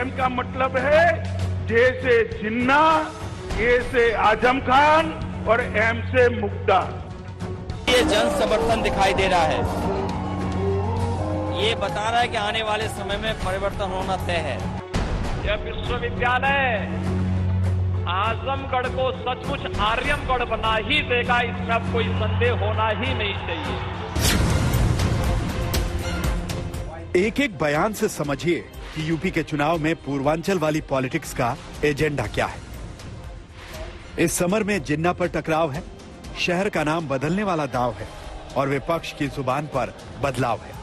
M का मतलब है जे से जिन्ना, ए से आजम खान और एम से मुख्तार। ये जन समर्थन दिखाई दे रहा है, ये बता रहा है कि आने वाले समय में परिवर्तन होना तय है। यह विश्वविद्यालय आजमगढ़ को सचमुच आर्यमगढ़ बना ही देगा, इसमें अब कोई संदेह होना ही नहीं चाहिए। एक एक बयान से समझिए कि यूपी के चुनाव में पूर्वांचल वाली पॉलिटिक्स का एजेंडा क्या है। इस समर में जिन्ना पर टकराव है, शहर का नाम बदलने वाला दांव है और विपक्ष की जुबान पर बदलाव है।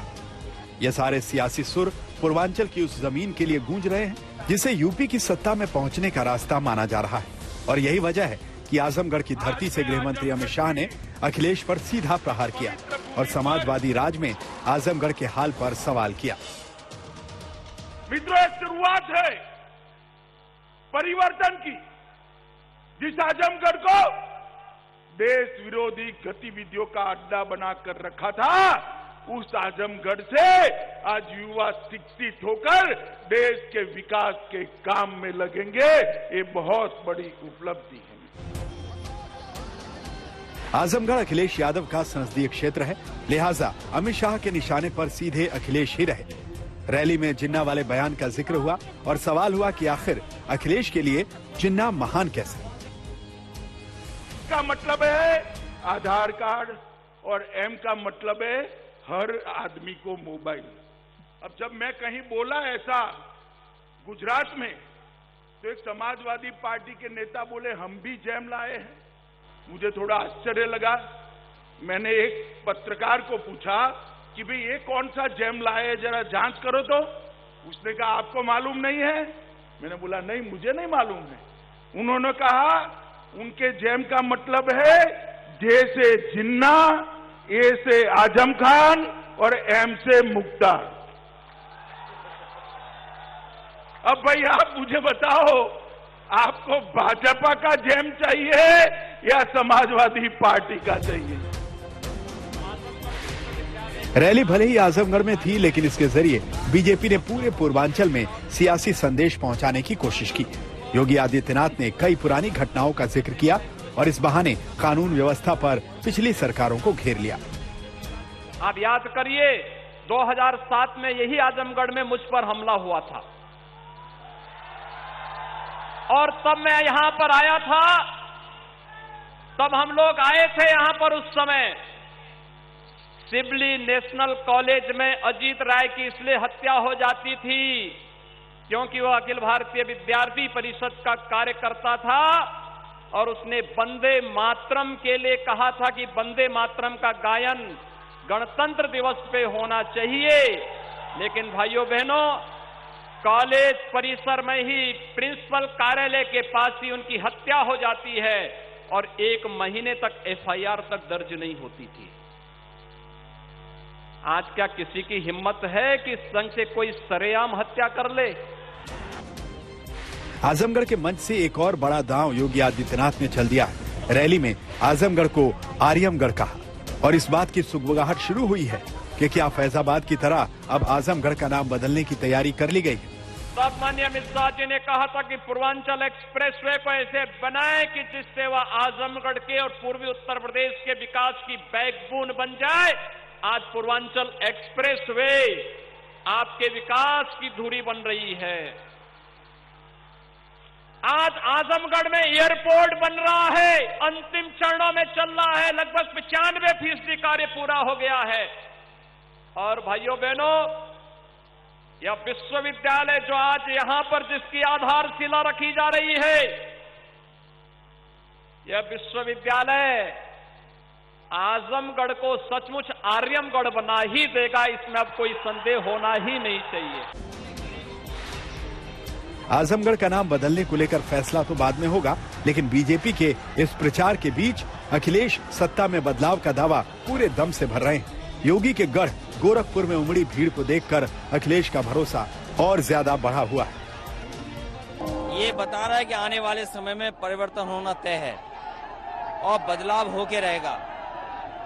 ये सारे सियासी सुर पूर्वांचल की उस जमीन के लिए गूंज रहे हैं जिसे यूपी की सत्ता में पहुंचने का रास्ता माना जा रहा है। और यही वजह है कि आजमगढ़ की धरती से गृह मंत्री अमित शाह ने अखिलेश पर सीधा प्रहार किया और समाजवादी राज में आजमगढ़ के हाल पर सवाल किया। मित्रों, एक शुरुआत है परिवर्तन की। जिस आजमगढ़ को देश विरोधी गतिविधियों का अड्डा बनाकर रखा था, उस आजमगढ़ से आज युवा शिक्षित होकर देश के विकास के काम में लगेंगे। ये बहुत बड़ी उपलब्धि है। आजमगढ़ अखिलेश यादव का संसदीय क्षेत्र है, लिहाजा अमित शाह के निशाने पर सीधे अखिलेश ही रहे। रैली में जिन्ना वाले बयान का जिक्र हुआ और सवाल हुआ कि आखिर अखिलेश के लिए जिन्ना महान कैसे। का मतलब है आधार कार्ड और एम का मतलब है हर आदमी को मोबाइल। अब जब मैं कहीं बोला ऐसा गुजरात में, तो एक समाजवादी पार्टी के नेता बोले हम भी जैम लाए हैं। मुझे थोड़ा आश्चर्य लगा। मैंने एक पत्रकार को पूछा कि भाई ये कौन सा जैम लाए, जरा जांच करो तो। उसने कहा आपको मालूम नहीं है। मैंने बोला नहीं, मुझे नहीं मालूम है। उन्होंने कहा उनके जैम का मतलब है जे से जिन्ना, ए से आजम खान और एम से मुख्तार। अब भाई आप मुझे बताओ, आपको भाजपा का जैम चाहिए या समाजवादी पार्टी का चाहिए? रैली भले ही आजमगढ़ में थी, लेकिन इसके जरिए बीजेपी ने पूरे पूर्वांचल में सियासी संदेश पहुंचाने की कोशिश की। योगी आदित्यनाथ ने कई पुरानी घटनाओं का जिक्र किया और इस बहाने कानून व्यवस्था पर पिछली सरकारों को घेर लिया। आप याद करिए 2007 में यही आजमगढ़ में मुझ पर हमला हुआ था और तब मैं यहां पर आया था। तब हम लोग आए थे यहां पर। उस समय सिबली नेशनल कॉलेज में अजीत राय की इसलिए हत्या हो जाती थी क्योंकि वह अखिल भारतीय विद्यार्थी परिषद का कार्यकर्ता था और उसने वंदे मातरम के लिए कहा था कि वंदे मातरम का गायन गणतंत्र दिवस पे होना चाहिए। लेकिन भाइयों बहनों, कॉलेज परिसर में ही प्रिंसिपल कार्यालय के पास ही उनकी हत्या हो जाती है और 1 महीने तक एफआईआर तक दर्ज नहीं होती थी। आज क्या किसी की हिम्मत है कि संघ से कोई सरेआम हत्या कर ले? आजमगढ़ के मंच से एक और बड़ा दांव योगी आदित्यनाथ ने चल दिया है। रैली में आजमगढ़ को आर्यमगढ़ कहा और इस बात की सुगबुगाहट शुरू हुई है कि क्या फैजाबाद की तरह अब आजमगढ़ का नाम बदलने की तैयारी कर ली गई है। तब माननीय अमित शाह जी ने कहा था कि पूर्वांचल एक्सप्रेसवे को ऐसे बनाए कि जिससे वह आजमगढ़ के और पूर्वी उत्तर प्रदेश के विकास की बैकबोन बन जाए। आज पूर्वांचल एक्सप्रेसवे आपके विकास की धुरी बन रही है। आज आजमगढ़ में एयरपोर्ट बन रहा है, अंतिम चरणों में चल रहा है। लगभग 95% कार्य पूरा हो गया है। और भाइयों बहनों, यह विश्वविद्यालय जो आज यहां पर जिसकी आधारशिला रखी जा रही है, यह विश्वविद्यालय आजमगढ़ को सचमुच आर्यमगढ़ बना ही देगा, इसमें अब कोई संदेह होना ही नहीं चाहिए। आजमगढ़ का नाम बदलने को लेकर फैसला तो बाद में होगा, लेकिन बीजेपी के इस प्रचार के बीच अखिलेश सत्ता में बदलाव का दावा पूरे दम से भर रहे हैं। योगी के गढ़ गोरखपुर में उमड़ी भीड़ को देखकर अखिलेश का भरोसा और ज्यादा बढ़ा हुआ है। ये बता रहा है कि आने वाले समय में परिवर्तन होना तय है और बदलाव होके रहेगा।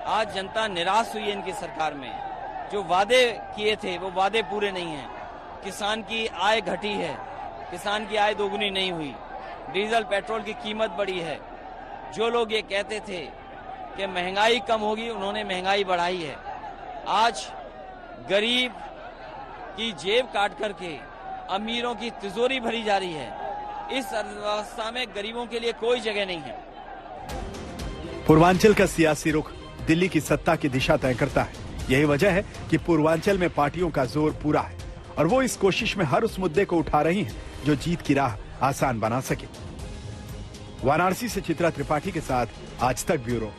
आज जनता निराश हुई है इनकी सरकार में। जो वादे किए थे वो वादे पूरे नहीं हैं। किसान की आय घटी है, किसान की आय दोगुनी नहीं हुई, डीजल पेट्रोल की कीमत बढ़ी है। जो लोग ये कहते थे कि महंगाई कम होगी, उन्होंने महंगाई बढ़ाई है। आज गरीब की जेब काट करके अमीरों की तिजोरी भरी जा रही है। इस अर्थव्यवस्था में गरीबों के लिए कोई जगह नहीं है। पूर्वांचल का सियासी रुख दिल्ली की सत्ता की दिशा तय करता है। यही वजह है कि पूर्वांचल में पार्टियों का जोर पूरा है और वो इस कोशिश में हर उस मुद्दे को उठा रही हैं जो जीत की राह आसान बना सके। वाराणसी से चित्रा त्रिपाठी के साथ आज तक ब्यूरो।